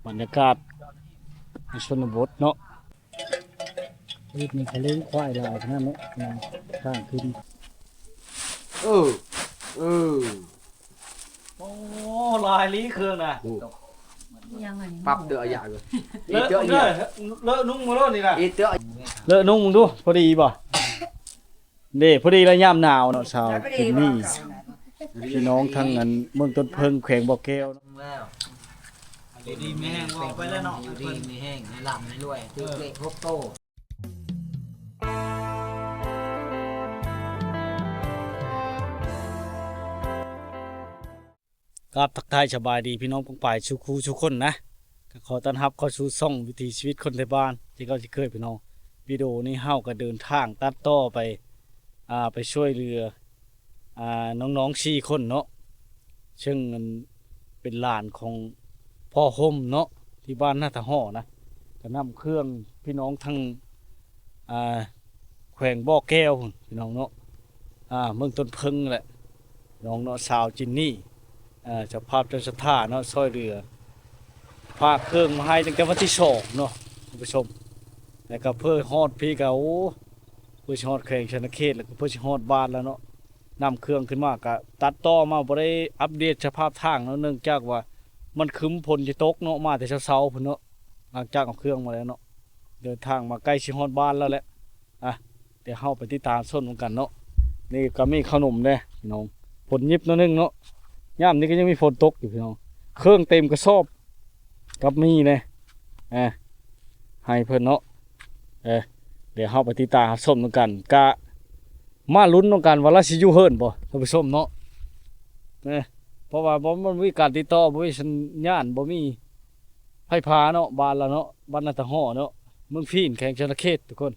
บรรยากาศในชนบทเนาะรีบมีเขาเลี้ยงควายลายทั้งนั้นเนาะข้างขึ้นเออเออโอ้ลายลีเครื่องนะปรับเตอะอย่างเลย เลอะเลอะนุ่งมาโลดนี่นะ อีเตอะ เลอะนุ่งมึงดูพอดีป่ะเด้พอดีแล้วยามหนาวเนาะชาวกินนี่พี่น้องทั้งนั้นเมืองต้นเพิงแขวงบ่อแก้ว ดีๆไม่แห้งออกไปแล้วเนาะดีไม่แห้งในลำในรวยคือเล็กพบโตครับทักทายสบายดีพี่น้องปองปายชูคูชูคนนะก็ขอต้อนรับเข้าสู่ช่องวิถีชีวิตคนไทยบ้านที่เขาจะเคยพี่น้องวิดีโอนี้เฮาก็เดินทางตัดต่อไปช่วยเรือน้องๆ4คนเนาะซึ่งมันเป็นหลานของพ่อห่มเนาะที่บ้านนาตาห่อนะก็นำเครื่องพี่น้องทั้งแขวงบ่อแก้วพี่น้องเนาะเมืองต้นเพิงแหละน้องเนาะสาวจินนี่เจ้าภาพเจ้าสถานเนาะซอยเรือพาเครื่องมาให้ตั้งแต่วันที่2เนาะท่านผู้ชมแล้วก็เพื่อฮอดพี่ก็เพื่อฮอดแข่งชนเขตแล้วก็เพื่อฮอดบ้านแล้วเนาะนำเครื่องขึ้นมาก็ตัดต่อมาบ่ได้อัปเดตสภาพทางเนาะเนื่องจากว่ามันคึมฝนจะตกเนาะมาแต่เช้าๆพุ่นเนาะหลังจากเอาเครื่องมาแล้วเนาะเดินทางมาใกล้สิฮอดบ้านแล้วแหละเดี๋ยวเฮาไปติดตามส้นกันเนาะนี่ก็มีขนมเด้พี่น้องฝนยิบนิดนึงเนาะย่ามนี้ก็ยังมีฝนตกอยู่พี่น้องเครื่องเต็มกระสอบกับมีเลยให้เพิ่นเนาะเดี๋ยวเฮาไปติดตามส้มกันกะมาลุ้นกันว่าละสิอยู่เฮิรนบ่ท่านผู้ชมเนาะเพราะว่ามันมีการติดต่อบ่มีสัญญาณบ่มีไฟฟ้าเนาะบ้านละเนาะบ้านนาตาฮ้อเนาะเมืองพีนแข่งชนเขตทุกคน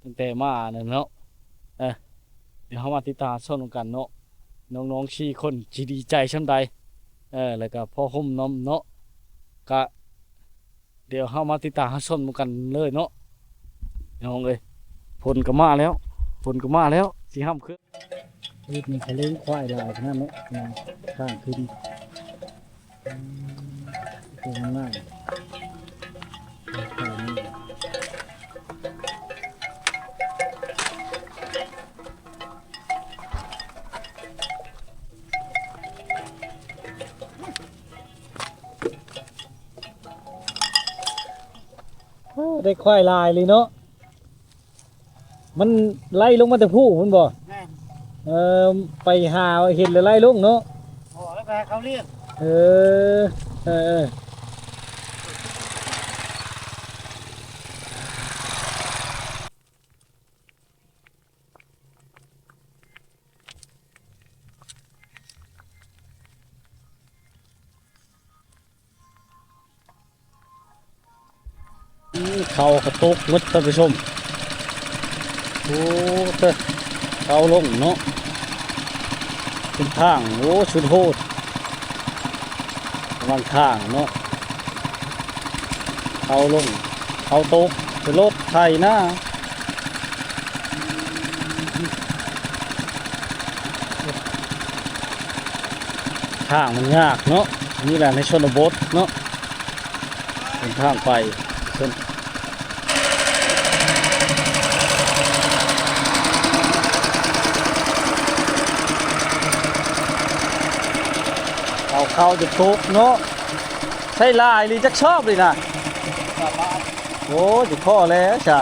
ตั้งแต่มานั่นเนาะเดี๋ยวเฮามาติดตามส้มกันเนาะน้องๆ4คนสิดีใจช่ำใดแล้วก็พ่อห่มน้อมเนาะก็เดี๋ยวเฮามาติดตามส้มกันเลยเนาะน้องเอ้ยฝนก็มาแล้วสิห้ามเครื่องรีบมีเขาเลี้ยงควายลายทั้งนั้นเนาะข้างขึ้นตรงง่ายได้ควายลายเลยเนาะมันไล่ลงมาแต่ผู้มันบ่ไปหาเห็นเลยไล่ลงเนาะแล้วไปเขาเรียกเขากระตุกมุดท่านผู้ชมโอ้เต้เขาลงเนาะเป็นทางโอ้ชุดโหดวางทางเนาะเขาลงเขาตกเป็นรถไทยนะทางมันยากเนาะนี่แหละในชนบทเนาะเป็นทางไปเขาจะตกเนาะใช่ลายหรือจักชอบเลยนะโอ้จะข้อแล้วจ้ะ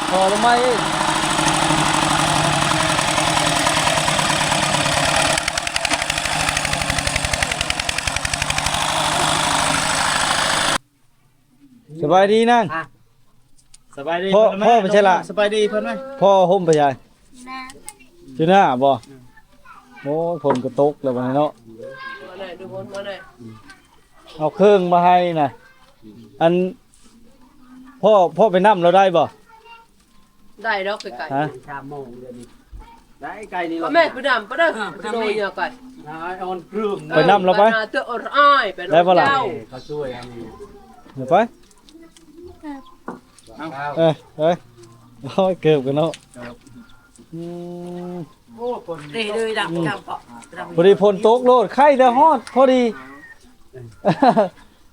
พอหรือไม่สบายดีนั่งสบายดีพ่อไม่ใช่ละสบายดีเพิ่นไหมพ่อห่มไปใช่จุน่าบ่โอ้ฝนก็ตกแล้ววันนี้เนาะเอาเครื่องมาให้นะอันพ่อไปนั่มเราได้บ่ได้ดอกไก่ชามโมงเดี๋ยวนี้ได้ไก่นี่แม่ไปนำก็ได้โดยไก่ออนเครื่องไปนั่มเราไปเตอร์อ้ายไปได้บ่ล่ะเขาช่วยเดี๋ยวไปโอ้ยเกือบกันเนาะ โอ้คน นี่เลยดำจับเปาะดำ พอดีฝนตกโลดไข่แต่ฮอดพอดี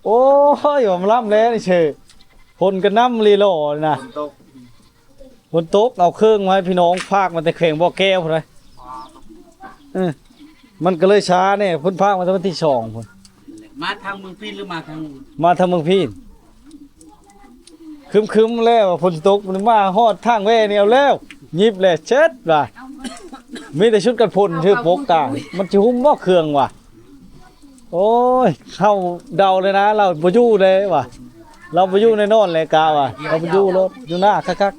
โอ้ยผมรับแล้วนี่เชยฝนก็น้ำลีโลเลยนะ คนตก ฝนตกเอาเครื่องมาให้พี่น้องภาคมาแต่แข่งบ่อแก้วพุ่นเลยมันก็เลยช้าเนี่ยพุ่นภาคมาตั้งวันที่2พุ่น มาทางเมืองพีนหรือมาทาง มาทางเมืองพีนคึมๆแล้วฝนตกมันมาฮอดทางแว่นี่เอาแล้วยิบเลยเช็ดว่ะมีแต่ชุดกันฝนชื่อปกตามันสิหุ้มบ่เครื่องว่ะโอ้ยเข้าเดาเลยนะ เราบ่อยู่เลยว่ะเราบ่อยู่ในโนอนเลยกาว่ะเราบ่อยู่รถอยู่หน้าคัก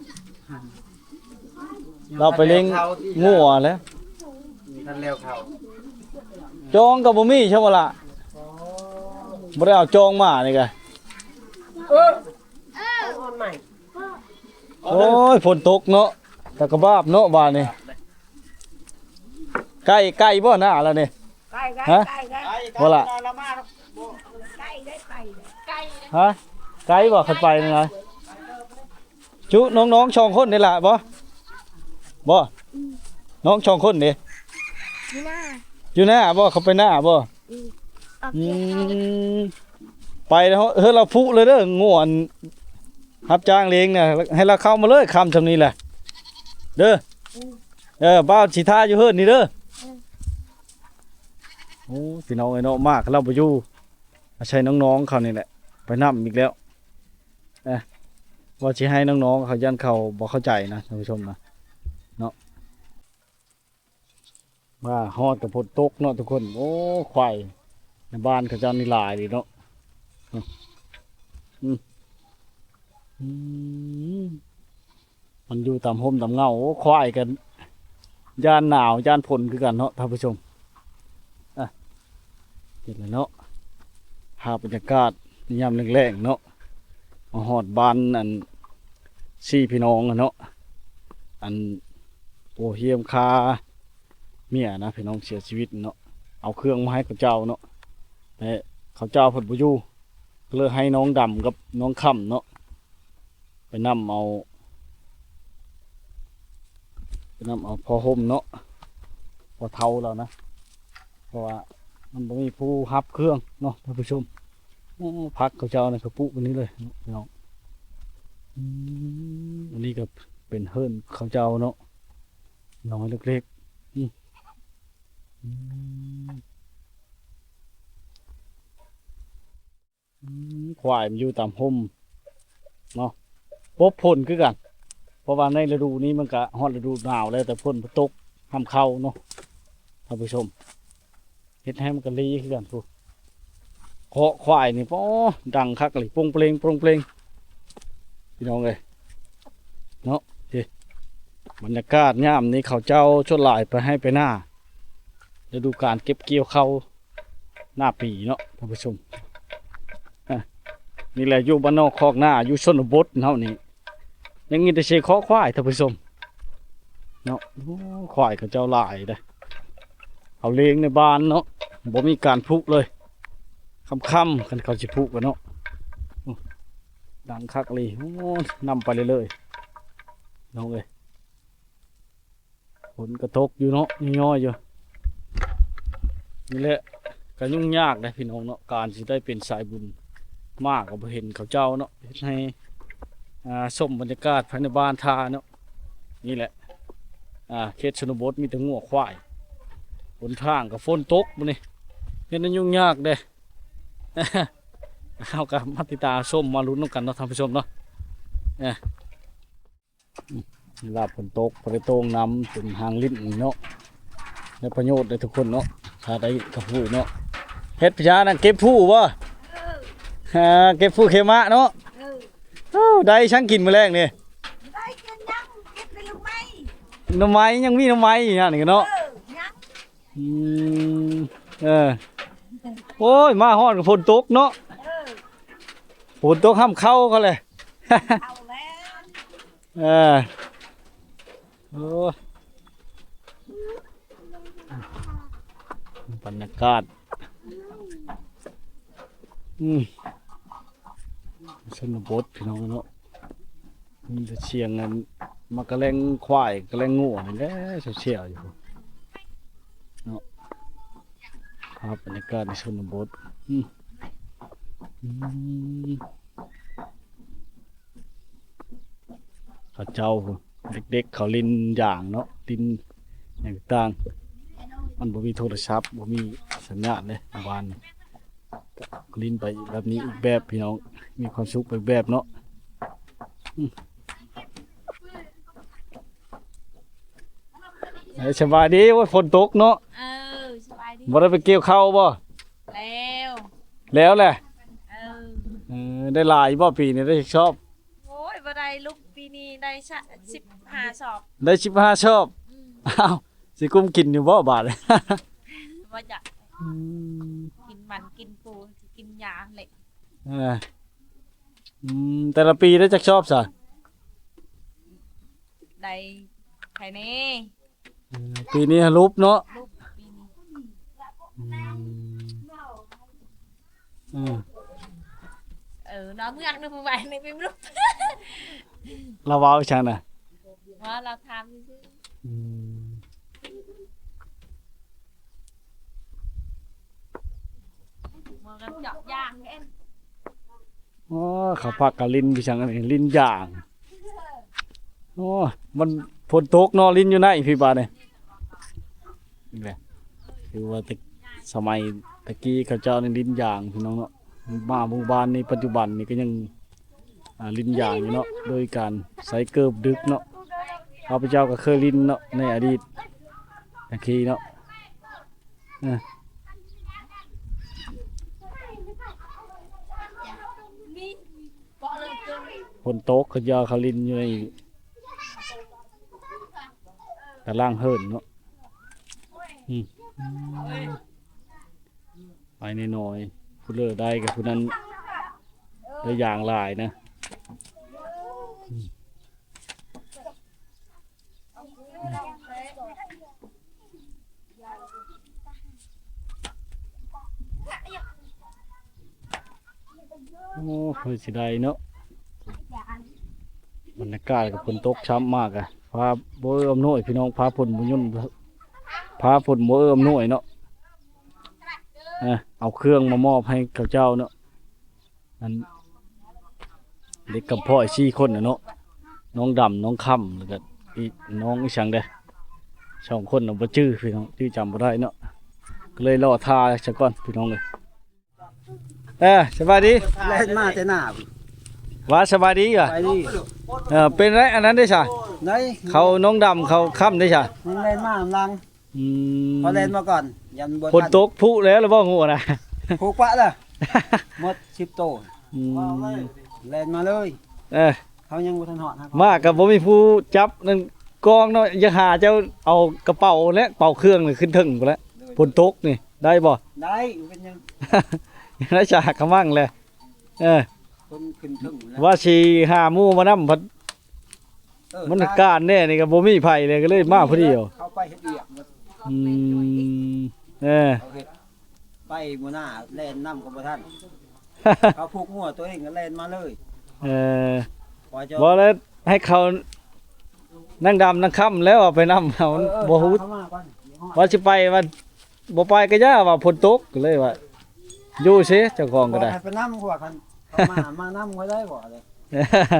ๆเราไปเลี้ยงงัวแล้ว มีท่านแล้วเขา จองกับบ่มีใช่บ่ล่ะบ่ได้เอาจองมานี่กะ คนใหม่ โอ้ยฝนตกเนาะแต่ก็บาบเนาะบ้านนี่ใกล้บ่หน้าแล้วนี่ ไก่ ฮะ ไก่ไก่ บ่ล่ะ ไก่ได้ไก่ไก่ ฮะไกลบ่ขึ้นไปนี่นะจุน้องๆ2คนนี่ล่ะบ่น้อง2คนนี่ นี่น่า อยู่หน้าบ่เขาไปหน้าบ่ โอ อื เค มไปแล้วเฮ้ยเราพุเลยเด้อง่วนรับจ้างเลี้ยงน่ะให้เราเข้ามาเลยคำซำนี้แหละเด้อบ้าวสิท่าอยู่เฮิดนี่เด้อโอ้พี่น้องไอ้เนาะมากเราบ่อยู่อาศัยน้องๆเขานี่แหละไปนำอีกแล้วว่าสิให้น้องๆเขายันเขาบ่เข้าใจนะท่านผู้ชมนะเนาะว่าฮอดกับฝนตกเนาะทุกคนโอ้ควายในบ้านเขาเจ้านี่หลายดีเนาะมันอยู่ตามห่มตามเงาโอ้ควายกันย่านหนาวย่านฝนคือกันเนาะท่านผู้ชมเห็นแล้วเนาะภาพบรรยากาศยามแรงๆเนาะมาฮอดบ้านอันสี่พี่น้องอะเนาะอันโอเฮียมคาเมียนะพี่น้องเสียชีวิตเนาะเอาเครื่องมาให้เขาเจ้าเนาะแต่เขาเจ้าเพิ่นบ่อยู่ก็เลยให้น้องดำกับน้องค่ำเนาะไปนำเอาพอห่มเนาะพอเท่าแล้วนะเพราะว่ามันบ่มีผู้รับเครื่องเนาะท่านผู้ชมพักเขาเจ้านะเขาปุ๊บวันนี้เลยพี่น้องอันนี้ก็เป็นเฮิร์นเขาเจ้าเนาะน้อยเล็กๆควายมันอยู่ตามห่มเนาะปบพ่นคือกันเพราะว่าในฤดูนี้มันก็ฮอดฤดูหนาวแล้วแต่พ่นตกห้ามเข้าเนาะท่านผู้ชมเฮ็ดให้มันก็รีคือกันพูเคาะควายนี่ป้อดังคักเลยปงเปลงพี่น้องเลยเนาะบรรยากาศยามนี้เขาเจ้าชดหลายไปให้ไปหน้าฤดูการเก็บเกี่ยวเข้าหน้าปีเนาะท่านผู้ชมนี่แหละอยู่บ้านนอกคอกหน้าอยู่ชนบทเท่านี้ยังมีแต่เชเคาะควายท่านผู้ชมเนาะควายเขาเจ้าหลายเลยเอาเลี้ยงในบ้านเนาะบ่มีการพุเลยค่ำๆกันเขาจะพุกันเนาะดังคักเลยนำไปเลยน้องเอ้ยฝนกระทบอยู่เนาะย่อยอยู่นี่แหละก็ยุ่งยากนะพี่น้องเนาะการที่ได้เป็นสายบุญมากก็เห็นเขาเจ้าเนาะให้ชมบรรยากาศภายในบ้านทาเนาะนี่แหละเขตชนบทมีแต่งัวควายบนทางกับฝนตกมันนี่เห็นนั้นยุ่งยากเด้ เอากับมาติตาส้มมาลุ้นกันเนาะท่านผู้ชมเนาะลาบฝนตกไปตรงน้ำถึงหางลิ้นเนาะได้ประโยชน์ได้ทุกคนเนาะถ้าได้กับผู้เนาะเฮ็ดพิจารณาเก็บผู้บ่เก็บผู้เขมะเนาะได้ช่างกินมื้อแรกนี่ ได้กินยังกินไปลูกไม้ หน่อไม้ยังมีหน่อไม้อยู่นี่เนาะ ยัง โอ้ยมาฮอดกับฝนตกเนาะฝนตกห้ามเข้าเขาเลย เอาแล้ว โอ้บรรยากาศชนบทพี่น้องเนาะมันจะเชียงกันมากระแลงควายกระแลงงูนี่แหละเชี่ยวๆอยู่ ภาพบรรยากาศในชนบทอืมเขาเจ้าเด็กๆเขาลินอย่างเนาะลินอย่างต่างมันบ่มีโทรศัพท์บ่มีสัญญาณเลยบ้านก็ลินไปแบบนี้อีกแบบพี่น้องมีความสุขไปแบบเนาะสบายดีว่าฝนตกเนาะสบายดี บ่ได้ไปเกี่ยวข้าวบ่แล้วแหละได้หลายบ่ปีนี้ได้ชอบ โอ้ยบ่ได้ลูกปีนี้ได้15สอบ ได้15ชอบอ้าวสิกุ้มกินอยู่บ่บาดเลย บ่อยากกินมันกินปูกินยาแหละ เออแต่ละปีได้จักชอบซะ ได้ไข่นี่ ปีนี้รูปเนาะ ลูกปีนี้ น้องเมืองนึกไปในเป็นลูก เราเว้าจังน่ะ ว่าเราทำซื่อมันก็เจาะยางแค่ อ๋อเขาพักกับลิ้นพี่จังอันนี้ลิ้นย่างอ๋อมันฝนตกเนาะลิ้นอยู่ไหนพี่บาดนี่นี่แหละคือว่าแต่สมัยตะกี้เขาเจ้านี่ลิ้นย่างพี่น้องเนาะมาหมู่บ้านในปัจจุบันนี่ก็ยังลิ้นย่างอยู่เนาะโดยการใส่เกิบดึกเนาะข้าพเจ้าก็เคยลิ้นเนาะในอดีตตะกี้เนาะฝนตกเขาเจ้าเขาลิ้นอยู่ในตะล่างเฮิรนเนาะไปน้อยๆผู้เลิกได้กับผู้นั้นได้อย่างหลายนะโอ้เพื่อสิได้เนาะบรรยากาศกับฝนตกช้ำมากอะพาโบเอิมหน่วยพี่น้องพาฝนบุญยุ่นพาฝนโบเอิมหน่วยเนาะเอาเครื่องมามอบให้กับเจ้าเนาะอันเด็กกับพ่อไอ้4 คนเนาะน้องดำน้องค่ำแล้วก็อีน้องอีสังเด้2 คนเราบ่ชื่อพี่น้องชื่อจำบ่ได้เนาะก็เลยรอท่าซะก่อนพี่น้องเลยสบายดี เล่นมาแต่หน้า ว่าสบายดีกะ ไปดิ เป็นไรอันนั้นได้ใช่ ไหน เขาน้องดำเขาค่ำได้ใช่ เล่นมาลังพอเล่นมาก่อนยันบน ฝนตกพุแล้วหรือบ่งูนะ ผูกปะล่ะหมด10โตเล่นมาเลยเขายังบ่ทันหอดครับ มากับบ่มีผู้จับนั่นกองเนาะอย่าหาเจ้าเอากระเป๋าและเป๋าเครื่องนี่ขึ้นถึงพุ่นแล้วฝนตกนี่ได้บ่ ได้เป็นยัง ได้ฉากขมั่งเลยคนขึ้นถึงแล้ว ว่าสิหาหมู่มานำพัดมันการแน่นี่ก็บ่มีไผเลยก็เลยมาผู้เดียว เขาไปเฮ็ดเวียกหมด เขาเฮ็ดไปมื้อหน้าเล่นน้ำกับบ่ทันเขาผูกงัวตัวเองก็เล่นมาเลยพอจะ บ่แล้วให้เขานั่งดำนั่งค่ำแล้วเอาไปนำเอาบ่ฮู้ เข้ามาก่อน ว่าสิไปว่าบ่ไปก็ย่าว่าฝนตกก็เลยว่าอยู่ซิเจ้าของก็ได้ ให้ไปน้ำกว่าคันเข้ามาน้ำไว้ได้กว่าเลย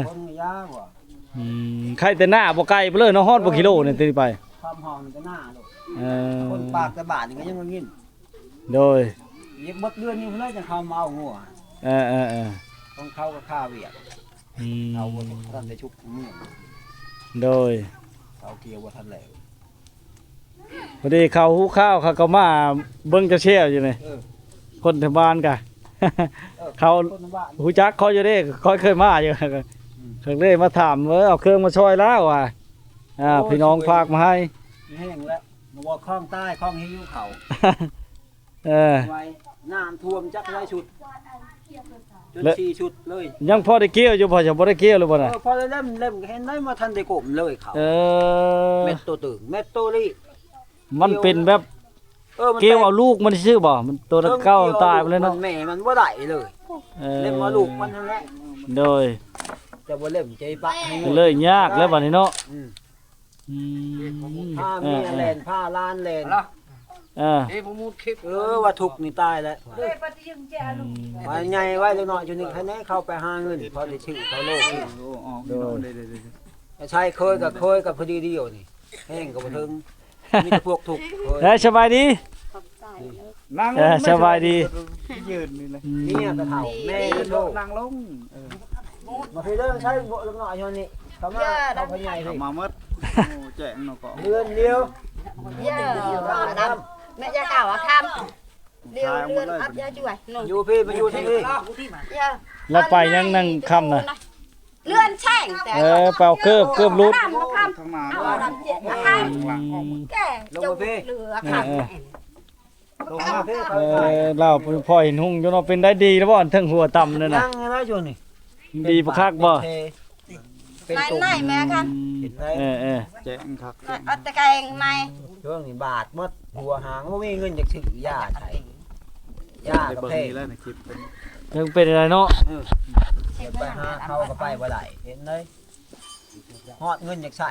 คนยากกว่า ใครแต่หน้าบ่ไกลไปเลยเนาะฮอดบ่กิโลนี่ติไป ความหอมมันก็หน้าลูก เออ คนปากกระบาดนี่ก็ยังบ่ยิน โดย ยิบเบิดเดือนนี้เพิ่นเลยจะเข้ามาเอางัว เออต้องเข้ากับข้าเวียกเอาบ่ทันได้ชุบมือ โดย เอาเกี่ยวบ่ทันแล้ว พอดีเขาฮู้ข้าวเขาก็มาเบิ่งจะเชี่ยวอยู่นี่คนแถวบ้านกะ เขา คนบ้าน ฮู้จักเขาอยู่เด้เขาเคยมาอยู่เคยเลยมาถามเอาเครื่องมาช่วยแล้วว่ะพี่น้องฝากมาให้ แห้งแล้วบ่คลองใต้คลองหิวเขา ไว้น้ำท่วมจักได้ชุดจน4ชุดเลย ยังพอได้เกี่ยวอยู่พอจะบ่ได้เกี่ยวหรือบ่น่ะ พอได้เล่มเห็นได้มาทันได้กบเลยเขาเม็ดโตตึงเม็ดโตลี่ มันเป็นแบบเกี่ยวเอาลูกมันชื่อบ่มันตัวเก่าตายไปแล้วเนาะ แม่มันบ่ได้เลยเล่มมาลูกมันนั่นแหละ โดย จะบ่เล่มใจปะให้ ก็เลยยากแล้วบัดนี้เนาะ ผ้าเมียแลนผ้าล้านแลน เอ้ยผมมุดคลิป ว่าทุกข์นี่ตายแล้วไปใหญ่ไว้แล้วเนาะอยู่นี่ให้แน่เข้าไปหาเงินพอได้ชื่อเขาโลกนี่ ออก โดย ใช่เคยกับพอดีเดียวนี่แห้งก็บ่ถึงมีแต่พวกทุกข์เคย แล้วสบายดี นั่ง สบายดี ยืนนี่เลย เนี่ยกระเฒ่าแม่โลก นั่งลง มาพี่เริ่มใช้บ่ลงหน่อยอยู่นี่เข้ามาเข้าไปใหญ่พี่ มาเมื่อแจ้งเนาะก็ เดือนเดียว mẹ cha cào ở tham điều lươn ấp ra chuột nổ อยู่พี่มาอยู่ที่นี่ แล้วไปยังนั่งค่ำน่ะ lươn chảnh เป่าเกิบรุด tham nó tham ข้างหน้า ảo làm chuyện nó tham หลังออกมา kẻ châu lửa tham ลงมาพี่ เราพ่อเห็นหุ่งจนเราเป็นได้ดีแล้วบ่ทั้งหัวต่ำนั่นน่ะ นั่งไงอยู่นี่ ดีประคักบ่ เป็น này ตุ่ม này mẹ khăn เห็นไหม แจ้งครับ ở tay cây này ช่วงนี้บาทหมดหัวหางบ่มีเงินจากซื้อยาใช้ยา ได้ กับ เบิ่ง เพ นี่แล้วในคลิปเป็น ยังเป็นอะไรเนาะ ไปหาเขาก็ไปบ่ได้เห็นเลยฮอดเงินจากใส่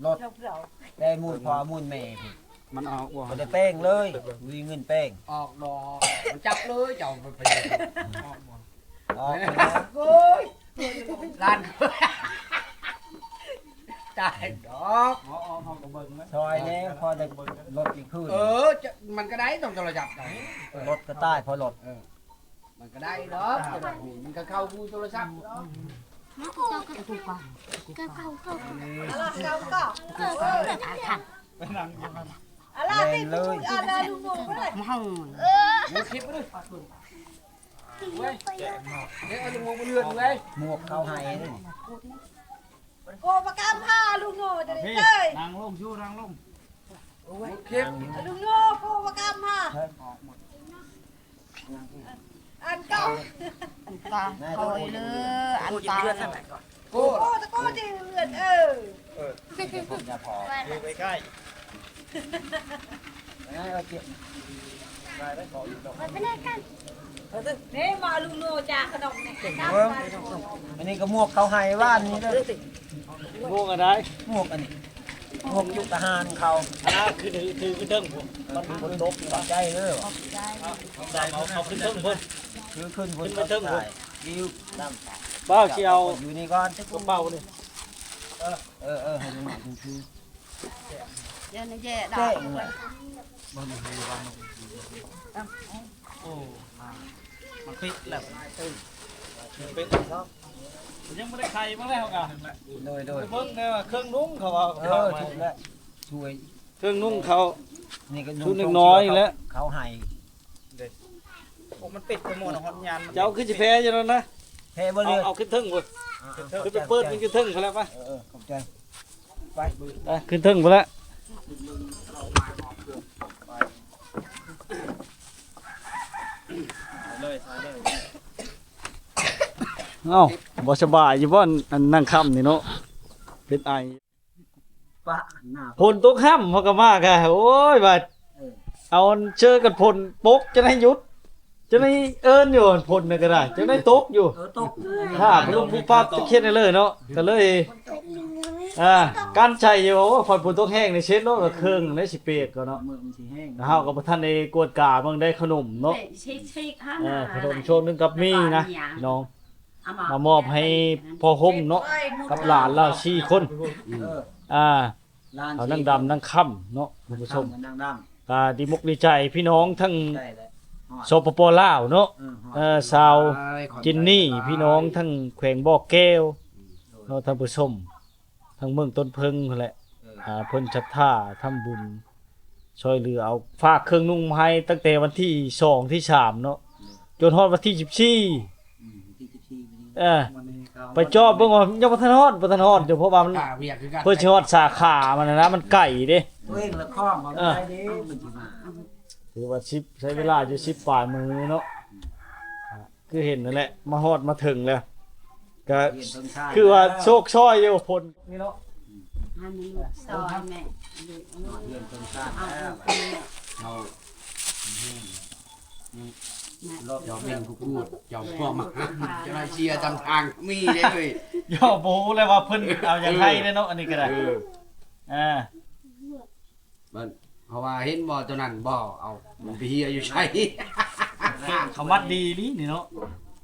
รถได้มูลพอมูลแม่พี่ มันออกว่า บ่ได้แป้งเลยมีเงินแป้ง ออกดอกจับเลยเจ้าไป ออก ร้านจ่ายดอก ซอยแน่พอได้รถอีกคืน มันก็ได้ต้องจะระจับ รถก็ใต้พอรถ มันก็ได้ดอกมันก็เข้ากูโทรศัพท์ là thì là đúng rồi Mua kịp đi. Quay. Để anh mua một lượt đây. หมวกเข้าให้นี่ cô bà cam ha luôn rồi để chơi นั่งลงชูนั่งลงMua kịp. đúng rồi cô bà cam ha ăn câu ăn ta coi lứa ăn ta Cô. cô thì lượn อย่าพอ Điไปใกล้ ง่ายเอาเก็บได้ได้ขออีกดอก nếu mà luôn rồi chả cái đồng này เบิ่งอันนี้ก็หมวกเข้าให้ว่านนี่เด้อ ง่วงอะไร หมวกอันนี้หมวกยุคทหารเขา คือเทิงผม มันบนตกปักใจเด้อ เอาขึ้นเทิงเพิ่น คือขึ้นบน ขึ้นไปเทิงบน วิวน้ำ บ้าสิเอา อยู่นี่ก่อน กระเป๋านี่ ให้ดูหน่อยคือ giờ nó dễ เจ๊ đỏ มันปิดแล้วปิดครับยังไม่ได้ใครมาแล้วกัน โดย เบิ่งได้ว่าเครื่องนุ่งเขาเอา ถูกแล้วช่วย เครื่องนุ่งเขา นี่ก็ ชุดน้อยๆแล้ว เขาให้ มันปิดไปหมดฮอตยัน เจ้าขึ้นสิแพ้จังนั้นนะ เฮ้บ่เลย เอาขึ้นเทิงพุ่นขึ้นไปเปิดมันขึ้นเทิงเขาแล้วปะ ขอบใจไป ขึ้นเทิงพุ่นละเอ้าบ่สบายอยู่บ่อันนั่งค่ำนี่เนาะเป็นไอ ปะหน้า พลตกห้ำพอกมากอะโอ้ยบาดเอาเชื่อกันพลปกจะได้หยุด จะได้เอิ้นอยู่พลน่ะก็ได้จะได้ตกอยู่ ตก ถ้าพลุผู้ปั๊บจะเขียนได้เลยเนาะก็เลยการใช้อยู่ว่าพอฝนตกแห้งในเช็ดโลกละครึ่งได้สิเปียกก็เนาะ มือมันสิแห้ง แล้วเฮาก็บ่ทันได้กวดกาเบิ่งได้ขนมเนาะขนมโชว์นึงกับมีนะพี่น้องมามอบให้พ่อห่มเนาะกับหลานเรา4คน เออ ร้าน เอานั่งดำนั่งค่ำเนาะคุณผู้ชม นั่งด ก็ดีมุกดีใจพี่น้องทั้ง ำได้เลย สปปลาวเนาะชาวจินนี่พี่น้องทั้งแขวงบ่อแก้วเนาะท่านผู้ชมทั้งเมืองต้นเพิงนั่นแหละเพิ่นศรัทธาทำบุญช่วยเหลือเอาฝากเครื่องนุ่งมาให้ตั้งแต่วันที่2ที่3เนาะจนฮอดวันที่14 ที่ไปจอบเบิ่งว่ายังบ่ทันฮอดเดี๋ยวเพราะว่ามันเพิ่นสิฮอดสาขามันน่ะนะมันไกลเด้ ตัวเองละข้องเอาไปดิมันสิมา ถือว่า10ใช้เวลาอยู่10ปลายมื้อเนาะคือเห็นนั่นแหละมาฮอดมาถึงแล้วก็ เห็นต้นชาติ คือว่าโชคช่อยอยู่ผลนี่เนาะ rồi mẹ เห็นต้นชาติแล้วเรา ยอมเล่นกูพูดยอมพ่อมาจะมาเชียร์จำทางมีได้เลย ย่อบูเลยว่าเพิ่นเอาอย่างไทยเนาะอันนี้ก็ได้ มัน ราะว่าเห็นบ่ตัวนั้นบ่เอามันไปเฮียอยู่ใช่ เขามัดดีนี่เนาะ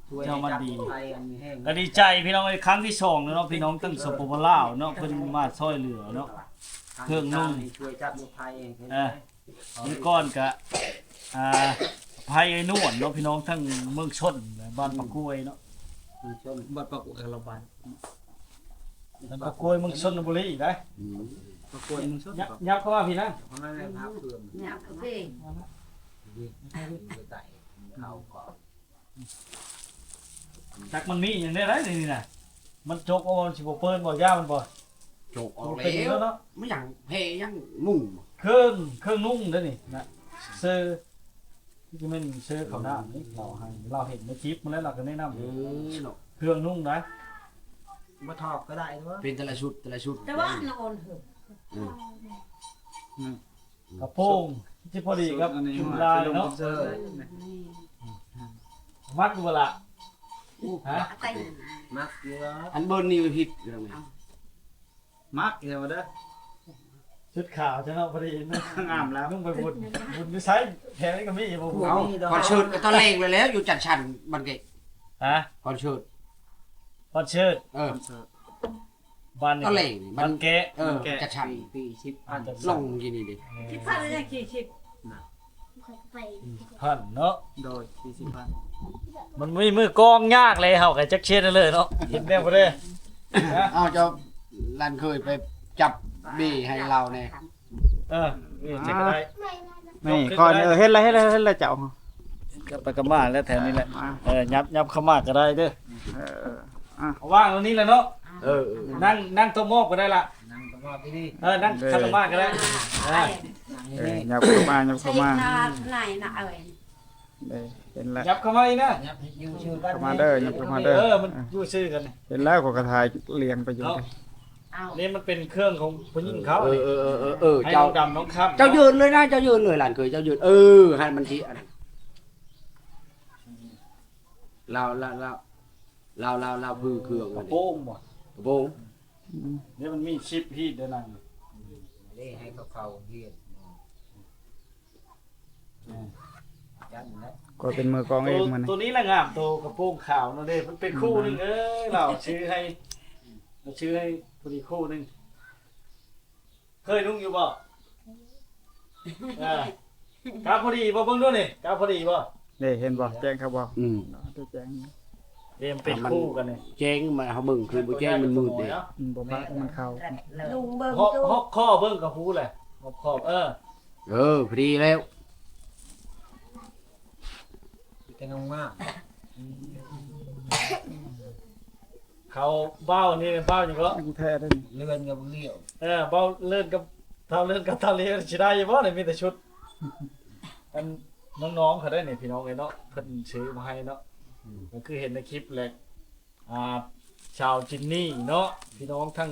ช่วย เจ้ามันดี ไทยอันแห้ง ก็ดีใจพี่น้องในครั้งที่สองเนาะพี่น้องตั้งสปปลาวเนาะเพิ่นมาช่วยเหลือเนาะ เครื่องนุ่ง ช่วยจับลูกไทยเองเห็นไหม นี่ก้อนกะไผไอ้นวลเนาะพี่น้องทั้งเมืองชนบ้านปะกล้วยเนาะ มีชนบัดปะกุเราบาน บ้านปะกล้วยเมืองชนบุรีอีกได้ ปะกวนมึงชน ยับเข้ามาพี่นะ เพราะนั่นแหละภาพเพื่อน เนี่ยสิ ไต่เขาก่อน จักมันมีอย่างนี้ได้นี่น่ะมันจกเอาสิบ่เปิ้นบ่ย่ามันบ่ โจกออก เป็น แล้ว เนาะ ไม่อย่างเพยังมุ่ง เครื่องนุ่งเด้อนี่นะซื้อที่มันซื้อข้าวหน้านี่เราเห็นในคลิปมันแล้วเราก็แนะนำ เนาะ เครื่องนุ่งนะ มาถอกก็ได้ด้วย เป็นแต่ละชุดแต่ละชุด แต่ว่านอนเหอะ กระโปรงที่พอดีครับชุดลายเนาะมัดกูบ่ละฮะ แต่ง มักเยอะ อันเบิ้ลนี่ไปผิดอยู่ตรงไหน มักเยอะเด้อ ชุดขาวจะเนาะพอดีนะงามแล้วนุ่งไปบุญไม่ใช้แถมนี่ก็มีบ่บุญ เอาคอนเสิร์ตก็ตอนแรกเลยแล้วอยู่จัดชันบันเกะ ฮะ คอนเสิร์ต คอนเสิร์ต บ้าน ตอนแรก บ้านแกะ จัดชัน ปีชิปอัน ลงยี่นี่ดิ คิดพันเลยนะคิด พันเนาะ โดย40,000 มันมีมือกองยากเลยเฮาก็จักเช็ดได้เลยเนาะเห็นแน่บ่ได้นะ เอาเจ้าลันเคยไปจับบีให้เราเนี่ย จะก็ได้ นี่ก่อนเฮ็ดอะไรเจ้า ก็ไปกับมาแล้วแถวนี้แหละยับเข้ามาก็ได้เด้อ เออ เอาว่างตรงนี้แหละเนาะ นั่งโต๊ะหม้อก็ได้ละ นั่งตรงรอบที่นี่ นั่งคาร์มาก็ได้ ยับเข้ามายับ ใช่ เข้ามา ไหนนะเอ้ย เห็นแล้ว ยับเข้ามาอีกนะ อยู่ชื่อกัน เข้ามาเด้อยับเข้ามาเด้อ มันอยู่ชื่อกัน เห็นแล้วก็กระทายเรียงไปอยู่ เอา นี่มันเป็นเครื่องของผู้หญิงเขาให้น้ เจ้า องดำน้องค่ำ เจ้ายืนเลยนะเจ้ายืนเลยหลานเคยเจ้ายืนให้มันทีอันเราพื้เครื่อง กระโป้งบ่ กระโปง นี่มันมีชิปฮีดเด้อนั่น นี่ให้เขาเฮียนยันนะ ก็เป็นมือกองเองมัน ตัวนี้แหละงามตัวกระโปรงขาวนั่นเด้มันเป็นคู่นึงเราชื่อให้พอดีคู่นึงเคยนุ่งอยู่บ่กาพอดีบ่เบิ่งด้วยนี่กาพอดีบ่ นี่เห็นบ่แจ้งครับบ่ Ừ. แจ้ง เรียมเป็นคู่กันนี่ แจ้งมาเขาบึงคือบ่แจ้งมันมืดเด้ บ่บักมันเข้า ลุงเบิ่ง ฮอกข้อเบิ่งกับหูแหละขอบพอดีแล้ว เป็นงาม เขาเบ้านี่เบ้าอยู่ก็ กูแท้ได้ เลื่อนกับเลี้ยว เบ้าเลื่อนกับเท่าเลื่อนกับเท่าเลี้ยสิได้อยู่บ่นี่มีแต่ชุดอันน้องๆเขาได้นี่พี่น้องเนาะเพิ่นซื้อมาให้เนาะก็คือเห็นในคลิปแหละชาวจินนี่เนาะพี่น้องทั้ง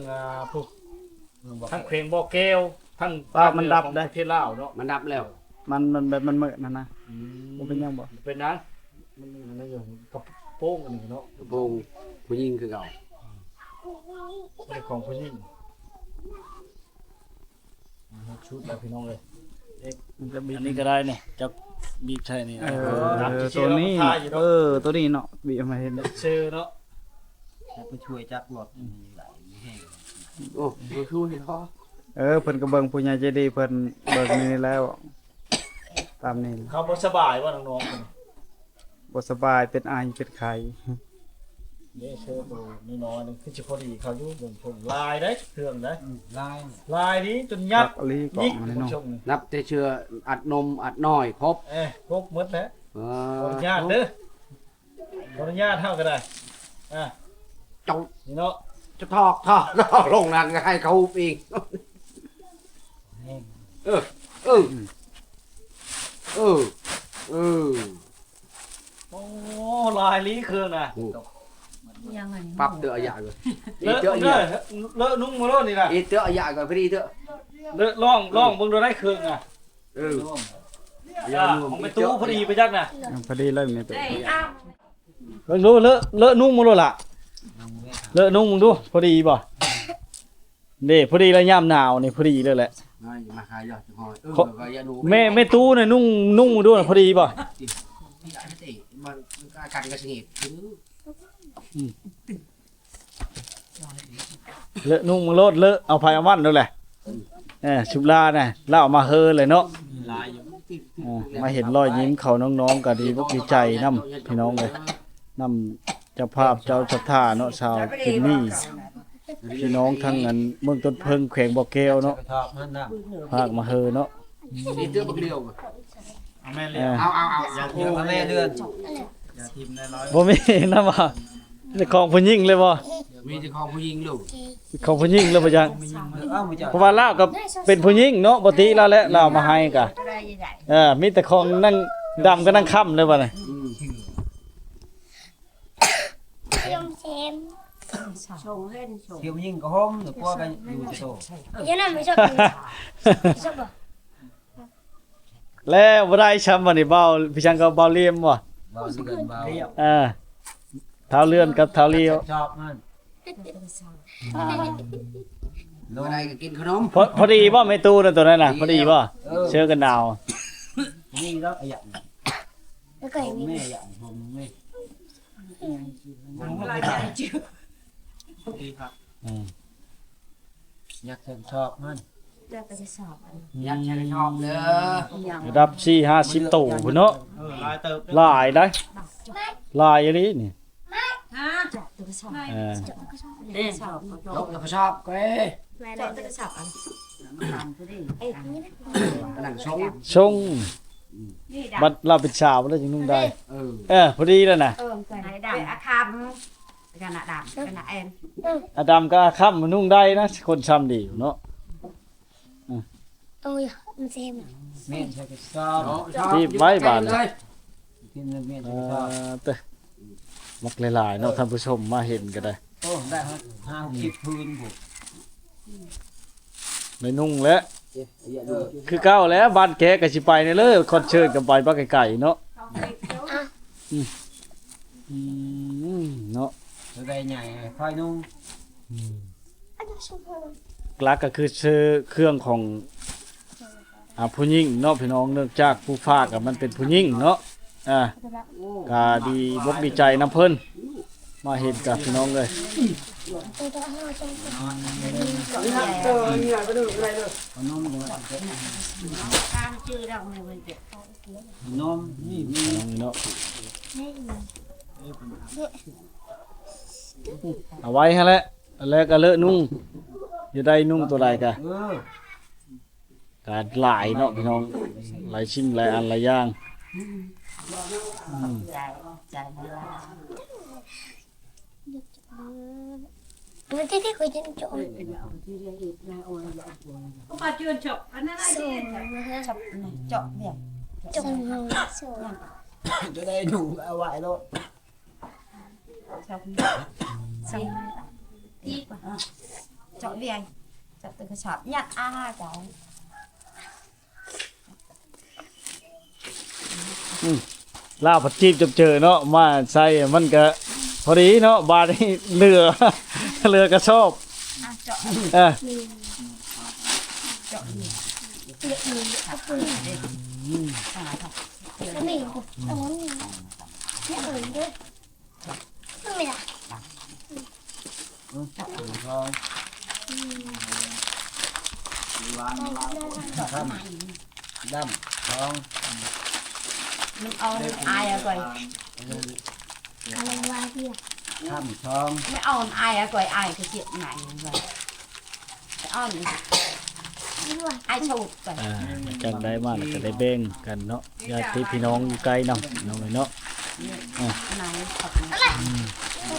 ผู้ทั้งเพลงบ่อแก้วทั้งประเทศลาวเนาะ มันดับแล้ว มันแบบมันเหมือนนั่นนะบ่เป็นยังบ่ เป็นนั้นมันอะไรอยู่กับโป้งอันนี้เนาะ กระโปงผู้หญิงคือเก่า เป็นของผู้หญิงชุดแล้วพี่น้องเลย มันจะบี อันนี้ก็ได้เนี่ยจะบีบใช่นี่ ตัวนี้ตัวนี้เนาะบีบมาเห็น ชื่อเนาะ ไปช่วยจับรถไหลแห้ง โอ้บ่ช่วยเขา เพิ่นก็เบิ่งผู้ใหญ่ใจดีเพิ่นเบิ่งนี่แล้ว ตามนี้ เขาบ่สบายว่าน้อง บ่สบายเป็นไอเป็นไข้ ๆนี่เชื่อตัวน้อยๆนึงคือสิพอดีเขาอยู่บนชมลายได้เครื่องได้ ลาย ลายนี้จนยัด อลีกล่อ ยิ ง ก อันนี้ ผู้ เนาะ ชมนี่ นับแต่เชื่ออัดนมอัดน้อยครบ ครบหมดแล้วขออนุญาตเด้อขออนุญาตเท่าก็ได้เจ้า นี่เนาะ จะทอกลงนั่นก็ให้เขาเองเออ โอ้ลายนี้เครื่องน่ะ ยังไง ปั๊บเตอะใหญ่เลย เลอะเลอะนุ่งมาโลดนี่ล่ะ อีเตอะใหญ่ก่อนพอดีเตอะ เลอะล่องเบิ่งดูได้เครื่องอ่ะ ของไปตู้พอดีไปจักน่ะ พอดีเลยนี่ตัว เอ้ยอ้าว เบิ่งดูเลอะนุ่งมาโลดล่ะเลอะนุ่งมึงดูพอดีบ่นี่พอดีแล้วยามหนาวนี่พอดีเลยแหละ มาขายยอดจังหอยก็อย่าดู แม่ตู้น่ะนุ่งด้วยพอดีป่ะ นี่ได้ติมันอาการกระชิดคือ เลอะนุ่งมาโลดเลอะเอาไผเอามันนั่นแหละชุบลาน่ะแล้วเอามาเฮอเลยเนาะ ลายอยู่ มาเห็นรอยยิ้มเขาน้องๆก็ดีบ่ดีใจนํพี่น้องเลยนํเจ้าภาพเจ้าศรัทธาเนาะชาวกินนี่พี่น้องทั้งนั้นเมืองต้นเพิ่งแขวงบ่อแก้วเนาะ ชอบมันน่ะ ภาคมาเฮอเนาะ นี่เตื้อบักเดียว เอาแม่เลี้ย เออ เอา อย่าทิ้งแม่เดือน อย่าทิมน้อย บ่มีนำว่าของผู้หญิงเลยบ่ มีแต่ของผู้หญิงลูก ของผู้หญิงเลยบ่จัง เอ้ามาจาก เพราะว่าลาวก็เป็นผู้หญิงเนาะปกติแล้วแหละลาวมาให้ก็ อะไรใหญ่ มีแต่ของนั่งดำก็นั่งค่ำเลยบ่น่ะ ชงเล่นชง เที่ยวยิ่งก็ห้องหรือพวกกันอยู่จะโต แล้วบ่ได้ช้ำบ่นี่เบาพี่ช่างก็เบาเลี่ยมบ่ เบาสิเกินเบา เท้าเลื่อนกับเท้าเลี้ยว ชอบมัน โดนอะไรก็กินขนม พอดีบ่แม่ตู้นั่นตัวนั้นน่ะพอดีบ่เชื่อกันดาว นี่แล้วไอ้หยันแม่หยันผมแม่ อยากเห็นชอบมัน ยักษ์ชอบเด้อ ระดับ4-50ตู้พุ่นเนาะ ลายเติบ หลายได้หลายอีหลีนี่เออ ลูกก็ชอบเก้หนังชง ชงบัดเราเป็นสาวแล้วจึงนุ่งได้ พอดีแล้วน่ะ ไหนดำอาคำกันนะดำกันนะเอ็น อาดำก็ค่ำนุ่งได้นะคนช้ำดีเนาะ แม่ใช่ก็ชอบ ที่ไว้บาดเลย กินเงินแม่ เอ ใช่ก็ชอบ เตะมักหลายๆเนาะท่านผู้ชมมาเห็นก็ได้ โอ้ได้ฮะ50พื้นผม ไม่นุ่งแล้วคือเก้าแล้วบ้านแกก็สิไปนี่เลยคอนเสิร์ตกันไปบ้านไก่ๆเนาะเนาะ จะได้ใหญ่ค่อยนุ่ง ลักก็คือซื้อเครื่องของผู้หญิงเนาะพี่น้องเนื่องจากผู้ฟากมันเป็นผู้หญิงเนาะก็ดีบกดีใจน้ำเพิ่นมาเห็นกับพี่น้องเลย นมก็ ข้ามชื่อเราไม่เป็นเด็ก นมนี่ พี่น้องเนาะเอาไว้ฮะแหละแล้วก็เลอะนุ่งจะได้นุ่งตัวใดกันการหลายเนาะพี่น้องหลายชิ้นหลายอันหลายอย่าง ใจเดือด ที่คุยจนจบ ก็มาชวนจบอันนั้นอะไรจบจบเนี่ย จบลงสวย จะได้ดูเอาไว้แล้ว จบจบที่จบเรียนจบตึกชอบยัดอาเจ้า ลาวผัดจีบจบเจอเนาะมาใส่มันก็พอดีเนาะบาดนี้เรือ เรือก็ชอบ จบ เออ จบ ไม่เห็นตรงนั้นไม่เห็นด้วยไม่ได้ ทองวานดำทอง มันเอาอายอะก่อย อะไรวะพี่ ข้ามทอง ไม่เอาอายอะก่อยอายคือเจ็บไหนก่อยอ้อนอายชูก่อย จังได้มาแล้วก็ได้แบ่งกันเนาะญาติพี่น้องอยู่ไกลนำน้องเลยเนาะ ไหนขับ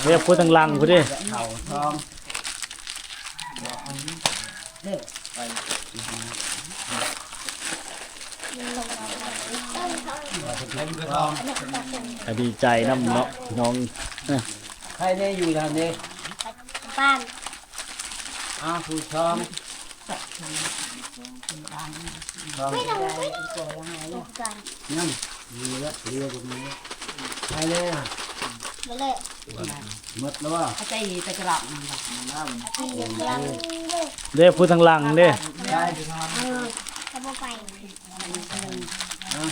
เรียกพูดตั้งลังพูดดิ เข่าทอง ก็ดีใจนำเนาะพี่น้อง ใครเนี่ยอยู่ทางนี้ บ้าน ผู้ทองทอง ไม่ทำไม่ นั่นมีแล้วเรือแบบนี้ใครเนี่ย มาเลย หมดแล้วว่า เขาใจตะกรับมัน เด้ผู้ทางหลังเด้ ได้ จะไป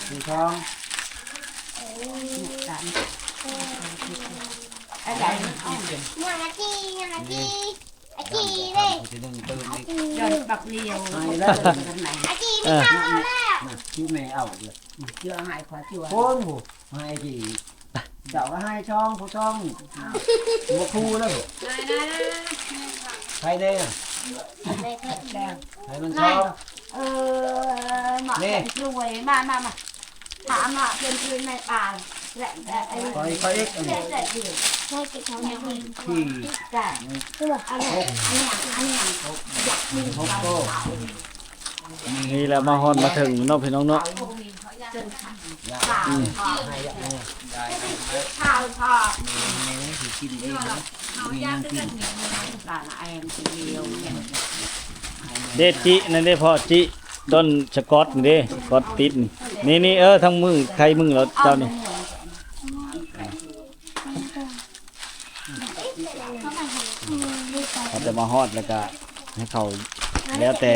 สีทอง อะไร งานอาชีงานอาชีอาชีเลย จะดึงตื่นอีก ยอดบักเลียว ให้แล้ว ไหน อาชีไม่ทำเอาแล้ว ชื่อแม่เอาเลย เชื่อหายขวาชั่ว โคนหูให้จีเจ้าก็ให้ช่องผู้ช่องมาคู่แล้วใครเด้งให้มันช่อง หมาเป็นรวยมาถามมาเป็นคืนในป่าและไอ้ คอยเอ็ก แต่เดือด ให้กินทำยังไง ที่ แต่ คือแบบอันนี้อันนี้ หกโต นี่แหละมาฮอดมาถึงเนาะพี่น้องเนาะ ข่าว ให้ยังไง ข่าวพอ นี่คือกินเองนะมียังกิน หลานไอ้เดียวเนี่ย เดจินั่นเด้พ่อจิต้นสกอตนี่เด้สกอตติดนี่ทั้งมือใครมือแล้วเจ้านี่เขาจะมาฮอดแล้วก็ให้เขาแล้วแต่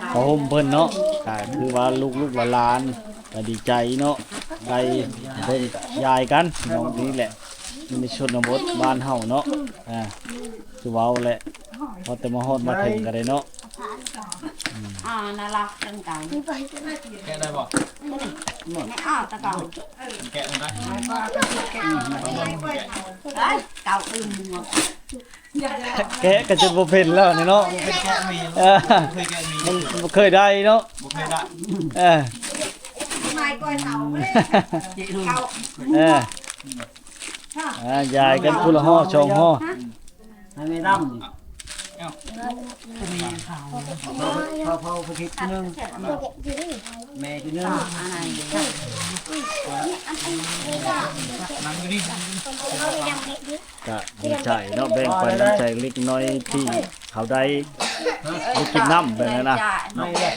เขาห่มเพิ่นเนาะก็คือว่าลูกหลานก็ดีใจเนาะได้เพิ่นก็ยายกันน้องนี่แหละนี่ในชนบทบ้านเฮาเนาะคือเว้าแหละพอแต่มาฮอดมาถึงก็ได้เนาะ น่ารักจังจัง แกะได้บ่ ไม่อ้าวตะเก่า แกะได้ เก่าอึม แกะก็จะบ่เป็นแล้วนี่เนาะ เป็นแกะมี เออ เคยแกะมี มันเคยได้เนาะ บ่เคยได้ เออ ไม่ก้อยเต่าไม่เก่า เออยายกันคนละห่อชองห่อ ให้ไม่ร่ำพอคิดนึงแม่ที่นึง อะไร นั่งอยู่นี่ ก็ดีใจเนาะแบ่งปันน้ำใจเล็กน้อยที่เขาได้กินน้ำแบบนั้นนะ ไม่เลย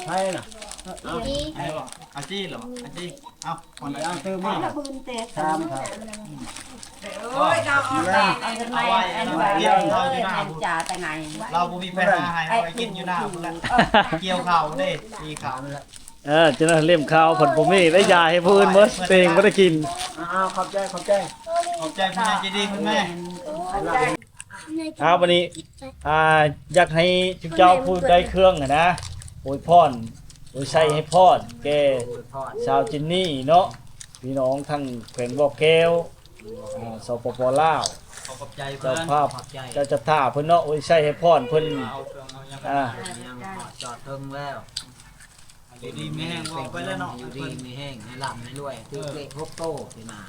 ใช่น่ะ ไอ้บ่อาจีเหรออาจีเอ้าคนละ ย่างเติมมา ปืนเตะ ตามครับ โอ้ยเราเอาไปเอาทำไมอันนี้จ่าแต่ไง เราบ่มีแฟนหาให้ไปกินอยู่หน้าพุ่นละเกี่ยวข้าวเด้มีข้าว จะนั่นเล่มข้าวผลผมนี่ได้ยาให้ผู้อื่นเบิดเตงบ่ได้กิน ขอบใจ ขอบใจคุณยายใจดีคุณแม่ วันนี้อยากให้ทุกเจ้าพูดได้เครื่องนะอวยพรอวยใส่ให้พรแกชาวจินนี่เนาะพี่น้องทั้งแขวงบ่อแก้วสปปลาว ขอบใจ เจ้า เพิ่น ภาพเจ้าจะท่าเพิ่นเนาะอวยใส่ให้พรเพิ่น เอาเครื่องเอายัง จอดเทิงแล้ว ดีๆแม่งบอกไปแล้วเนาะ อยู่ดีมีแห้งให้ลำให้รวยถือเกล็ด6โตขึ้นมา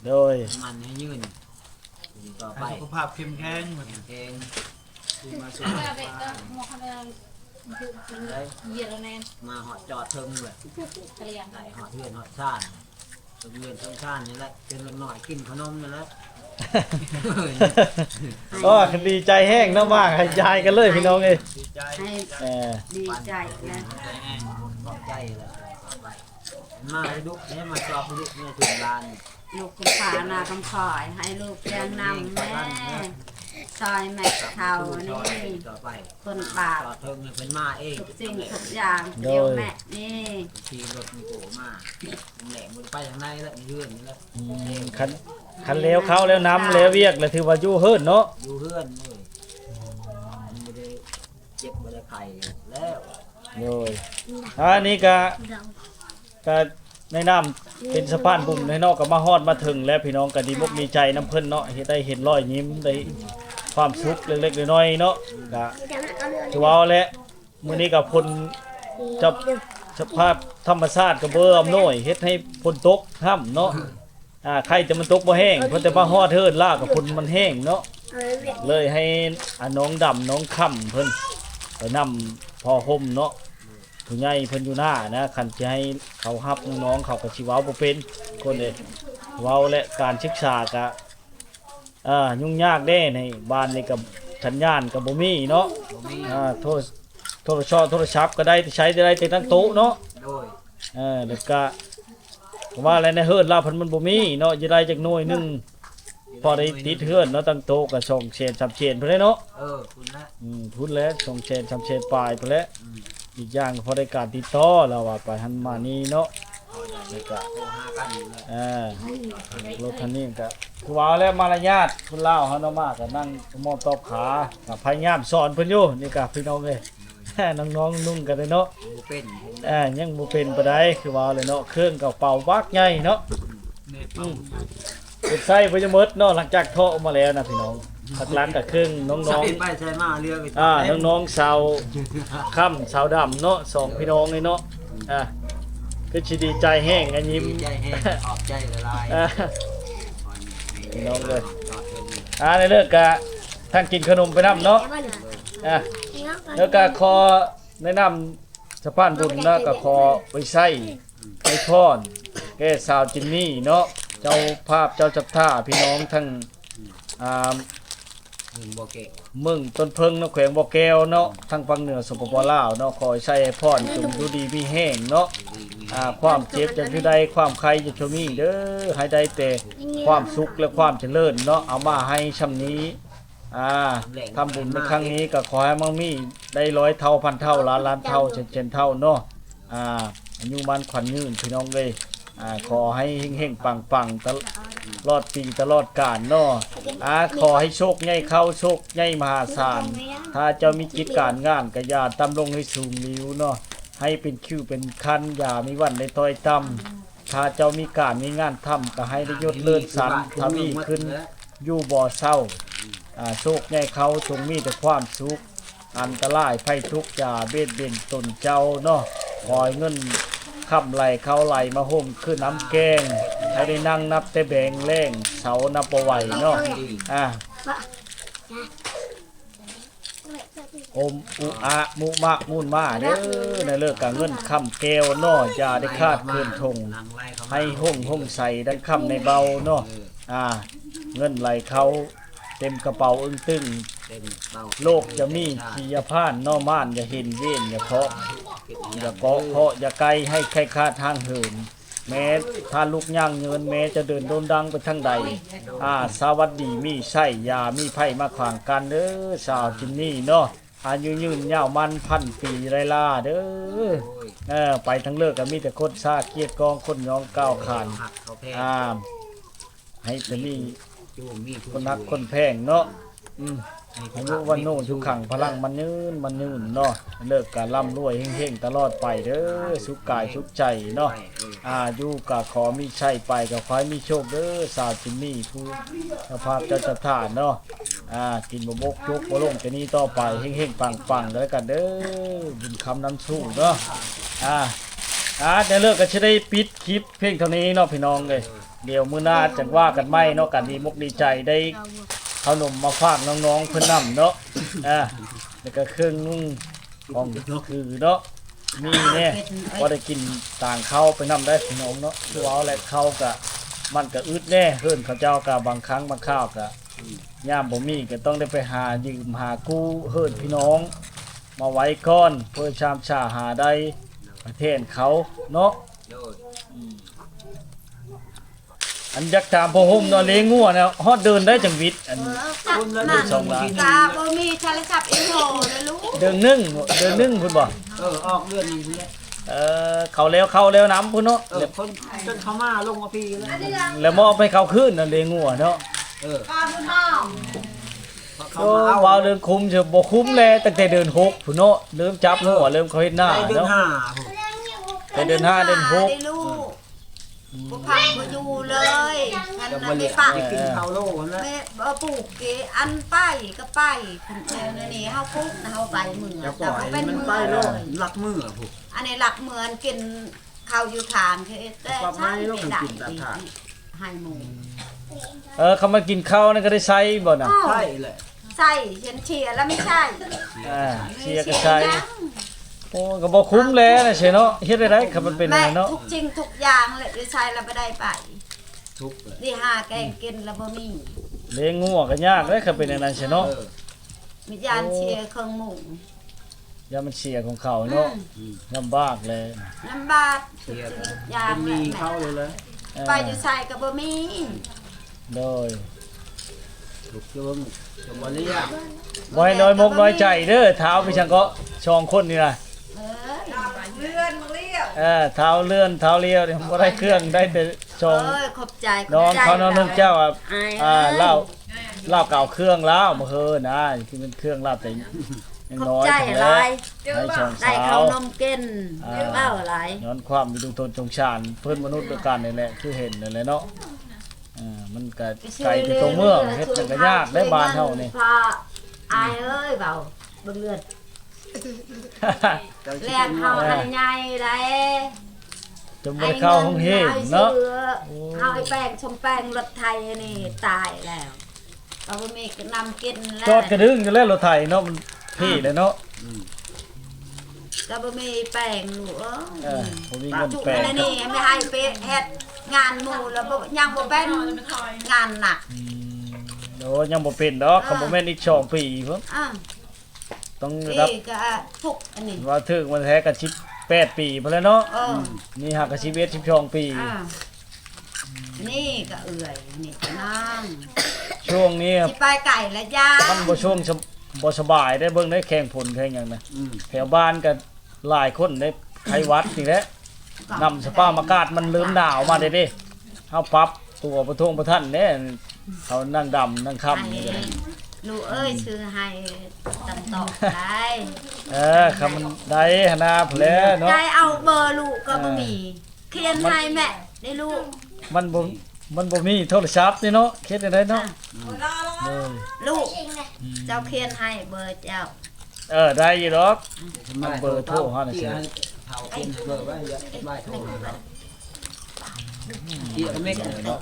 โดย มันให้ยืนต่อไป สุขภาพเข้มแข็งเหมือน เอง มาสุข มาหอดจอดเทิงเลยไหลหอดเทือนหอดชาติเทือนทั้งชาตินี่แหละเป็นหน่อยกินขนมนี่แหละ ก็ดีใจแห้งเนาะมากให้ยายกันเลยพี่น้องเอ้ย ดีใจ ให้ เออ ดีใจนะ ใจแห้ง ขอบใจเลยมาให้ดุให้มาจอบดุเนี่ยถึงลาน ลูกคุณขานาคำขอยให้ลูกเลี้ยงนำแม่ซอยแม่เท่านี่ ต่อไป คนบาป จอดเทิงเป็นมาเอง ทุกสิ่งทุกอย่างเดียวแม่นี่ ขี่รถมีโผมาแหลมมันไปทางในแล้วมีเพื่อนนี่แล้ว คันแล้วเข้าแล้วน้ำแล้วเวียกแล้วถือว่าอยู่เฮิรนเนาะ อยู่เพื่อนเลยไม่ได้เจ็บไม่ได้ไข่แล้ว โดยอันนี้ก็ในน้ำเป็นสะพานบุ่มในนอกก็มาฮอดมาถึงแล้วพี่น้องก็ดีมกดีใจน้ำเพิ่นเนาะเฮ็ดได้เห็นรอยยิ้มได้ความสุขเล็กๆน้อยๆเนาะก็ถือว่าแหละมื้อนี้ก็พ้นจะสภาพธรรมชาติก็เบิ่อำนวยเฮ็ดให้ฝนตกห้ำเนาะใครจะมันตกบ่แห้งเพิ่นแต่มาฮอดเทิดลากกับฝนมันแห้งเนาะเลยให้น้องดำน้องค่ำเพิ่นไปนำพอห่มเนาะผู้ใหญ่เพิ่นอยู่หน้านะคันสิให้เขาฮับน้องๆเขาก็สิเว้าบ่เป็นคนเด้เว้าและการศึกษาก็ยุ่งยากเด้ในบ้านนี่ก็สัญญาณก็บ่มีเนาะโทรศัพท์ก็ได้ใช้ได้แต่ตั้งโต๊ะเนาะ โดย แล้วก็ว่าอะไรในเฮือนเราเพิ่นมันบ่มีเนาะจะได้จักหน่วยหนึงพอได้ติดเฮือนเนาะตั้งโตะก็2เชน3เชนพุ่นเนาะ คุณละ ทุนแล้ว2เชน3เชนปลายพุ่นแล้วอีกอย่างก็พอได้การติดต่อแล้วว่าไปหันมานี่เนาะแล้วก็ โทรหากันอยู่แล้ว รถคันนี้ก็คือว่าแล้วมารยาทคนลาวเฮาเนาะมาก็นั่งมอบตอบขาก็พยายามสอนเพิ่นอยู่นี่ก็พี่น้องเอ้ย น้องๆนุ่งกันเลยเนาะ บ่เป็น ยังบ่เป็นปานใดคือว่าเลยเนาะเครื่องกระเป๋าบักใหญ่เนาะเป็นไส้เพิ่นจะหมดเนาะหลังจากเทาะออกมาแล้วนะพี่น้องพักหลังก็เครื่องน้อง ใส่ไปใส่มาเรือไป ๆน้องๆชาวค่ำชาวดำเนาะสองพี่น้องเลยเนาะคือสิดีใจแห้งอันยิ้ม ใจแห้งออกใจละลาย พี่น้องเลยในเลิกกะทางกินขนมไปนำเนาะแล้วก็ขอแนะนำสะพานบุญนะก็ขอไปใส่ไปพรแก่สาวจินนี่เนาะเจ้าภาพเจ้าจับท่าพี่น้องทั้งบ่เก่ง เมืองต้นเพิงเนาะแขวงบ่อแก้วเนาะทั้งฝั่งเหนือสปปลาวเนาะขอให้ใส่พรจงดูดีมีแห้งเนาะความเจ็บจะคือใดความใครจะชมีเด้อให้ได้แต่ความสุขและความเจริญเนาะเอามาให้ช่ำนี้ทำบุญในครั้งนี้ก็ขอให้มั่งมีได้100 เท่าพันเท่าล้านเท่าเจ็ดเท่าเนาะอายุมันขวัญยืนพี่น้องเลยขอให้เฮงๆปังๆตลอดปีตลอดกาลเนาะขอให้โชคใหญ่เข้าโชคใหญ่มหาศาลถ้าเจ้ามีกิจการงานก็อย่าตำลงให้สูงลิ้วเนาะให้เป็นคิวเป็นคันอย่ามีวันได้ต้อยต่ำถ้าเจ้ามีการมีงานทำก็ให้ได้ยศเลื่อนสันทวีขึ้นอยู่บ่อเศร้าโชคใหญ่เขาจงมีแต่ความสุขอันตรายภัยทุกข์อย่าเบียดเบียนตนเจ้าเนาะคอยเงินค่ำไหลเข้าไหลมาห่มขึ้นน้ำแกงให้ได้นั่งนับแต่แบงแรงเสานับบ่ไหวเนาะอมอุอะมุมะมุนมาเด้อในเลิกกับเงินค่ำแก้วเนาะอย่าได้คาดเกินทงให้ห่มใส่ดังค่ำในเบาเนาะเงินไหลเข้าเต็มกระเป๋าอึ้งตึงโลกจะมีขียพานนอม่านอย่าเห็นเย็นอย่าเคาะอย่าเกาะเคาะอย่าไกลให้ใครคาทางเหินแม้ถ้าลูกย่างเงินแม้จะเดินโดนดังไปทางใดสวัสดีมีไส้ยามีไผ่มาขวางกันเด้อสาวจินนี่เนาะอายุยืนยาวมันพันปีไรล่าเด้อไปทั้งเลิกก็มีแต่คนซาเกียรติกองคนยองก้าวขานให้จะมีคนนักคนแพงเนาะอายุวันโน้ทุกขังพลังมันยืนเนาะเลิกกะร่ำรวยเฮงๆตลอดไปเด้อสุขกายสุขใจเนาะอยู่กะขอมีชัยไปก็ขอให้มีโชคเด้อสาวจินนี่ผู้สภาพเจ้าจะถ่านเนาะกินบกจุกบ่ลงจะนี้ต่อไปเฮงๆปังๆแล้วกันเด้อบุญคำน้ำสู้เนาะเดี๋ยวเลิกก็จะได้ปิดคลิปเพียงเท่านี้เนาะพี่น้องเลยเดี๋ยวมื้อหน้าจังว่ากันไม่เนาะกันดีมุกดีใจได้ขนมมาฝากน้องๆเพิ่นนำเนาะแล้วก็เครื่องนุ่งของคือเนาะมีแน่พอได้กินต่างเข้าไปนำได้พี่น้องเนาะคือว่าแหละเข้าก็มันก็อึดแน่เฮิ่นเขาเจ้าก็บางครั้งบางคราวก็ยามบ่มีก็ต้องได้ไปหายืมหากู้เฮิ่นพี่น้องมาไว้ก่อนเพื่อชามชาหาได้ประเทศเขาเนาะอันยักษ์ตามพ่อห่มนอนเลี้ยงงัวนะฮอดเดินได้จังวิทย์อันสองล้าน ตาบ่มีโทรศัพท์อีโหเลยลูก เดือนหนึ่งพุ่นบ่ ออกเดือนนึงพุ่นแหละ เขาแล้วน้ำพุ่นเนาะ คนจนเขามาลงมาพี่แล้ว แล้วมอบให้เขาขึ้นนั่นเลี้ยงงัวเนาะ ปลาบุญห้อง เขามาเอา ว่าเดินคุ้มจะบ่คุ้มแลตั้งแต่เดือน6พุ่นเนาะเริ่มจับงัวเริ่มเขาเฮ็ดหน้า เดือน เนาะ 5 แต่เดือน5เดือน6 ได้ลูกบ่พักบ่อยู่เลยอัน จะ นั้น มาเลี้ยง ปะ จะกินข้าวโลกแล้ว แม่ปลูกเกอันไปก็ไปคุณเจ้านี่เฮาปลูกเฮาไปเมือง จะป แต่ ล่อย ว่าเป็น มัน เมื ไป อง โล เล ก ย ลักมือผูก อันนี้หลักเมืองกินข้าวอยู่ทานคือแต่ ปรับไม้ ใช่ แล้ว ไม่ ก็ ได้ กินแบบทาน ให้หมู เขามากินข้าวนั่นก็ได้ใช้บ่น่ะ ใช่เลย ใส่เชียร์แล้วไม่ใช่ เชียร์ก็ใช้โอ้ก็บ่คุ้มแล้วนะใช่เนาะเฮ็ดได้ครับมันเป็น แม่ เนาะ ทุกจริงทุกอย่างเลยใช้แล้วไม่ได้ไป ทุกเลย นี่หาแกงกินแล้วบ่มี เลี้ยงงัวก็ยากเลยครับเป็นอย่างนั้นใช่เนาะ มียานเชียร์เครื่องหมู ยามันเสียของเขาเนาะลำบากเลย ลำบาก เสียก็ ยา เป็นหนี้เข้าเลยเลย ไปอยู่ใส่ก็บ่มี โดย ลูกเจิ้งจะบ่เลี้ยง บ่ให้น้อยมกน้อยใจเด้อเท้าไปชังก็ช่องคนนี่ล่ะ เลื่อนมาเรียบ เท้าเลื่อนเท้าเลี้ยวเนี่ยบ่ได้เครื่องได้แต่ช่อง ขอบใจข น้ อ อบ ง ใจ เขาน้องนึกเจ้าอ่ะ อาย เล่าเก่าเครื่องแล้วมาเฮือนะที่เป็นเครื่องลาบแต่ยัง ขอบ น้อย ใจ ถึง ห แล้ว ลาย ให้ช่อง ได้ สา ข้าว วนมกินเล่าหลาย ย้อนความมีดุงทนจงชาญเพื่อนมนุษย์ด้วยกันนี่แหละคือเห็นนั่นแหละเนาะมันก็ไกลที่ตรงเมืองเฮ็ดมันก็ยากได้บ้านเฮานี่ พออายเอ้ยเบาเบิ่งเลือดแลกเฮาอันใหญ่ได้ จนบ่ได้เข้าห้องเฮงเนาะ เฮาไอ้แป้งชมแป้งรถไทยนี่ตายแล้วเราบ่มีก็นำกินแล้ว จอดกระดึงอยู่แล้วรถไถเนาะมันพี่เลยเนาะ ก็บ่มีแป้งลูกเอ้ย บ่มีเงิน จุก แปลง อันนี่ไม่ให้ไปเฮ็ดงานหมู่แล้วบ่ยังบ่เป็นงานหนัก โอ้ยังบ่เป็นดอกเขาบ่แม่นอีก2ปีเพิ่น อ่ะ ต้อง นี่ รับ ก็ทุกอันนี้ ว่าถึงมันแท้ก็18ปีพุ่นแล้วเนาะ นี่ นี่หักก็11 12ปี นี่ก็เอื่อยนี่ก็นั่ง ช่วงนี้ สิไปไก่และย่า มันบ่ช่วงบ่สบายได้เบิ่งได้แข่งผลแข่งหยังนะ อืม แถวบ้านก็หลายคนได้ไข้หวัดนี่แหละนำสภาพอากาศมันเริ่มหนาวมาเด้เฮาปรับตัวประทงประทันเด้เขานั่งดำนั่งค่ำนี่ก็ได้ ลูกเอ้ยชื่อให้ตันต่อได้ คำมันได้หนนาพุ่นแหล้วเนาะ ได้เอาเบอร์ลูกก็บ่มีเขียนให้แม่ได้ลูก มันบ่มีโทรศัพท์นี่เนาะเฮ็ดได้เนาะเออ ลูกเจ้าเขียนให้เบอร์เจ้า ได้อยู่ดอก ไม่ เบอร์โทรเฮาน่ะสิ เฮากินเบอร์ไว้อย่าไว้โทรเกี่ยวกับเม็ดเนาะ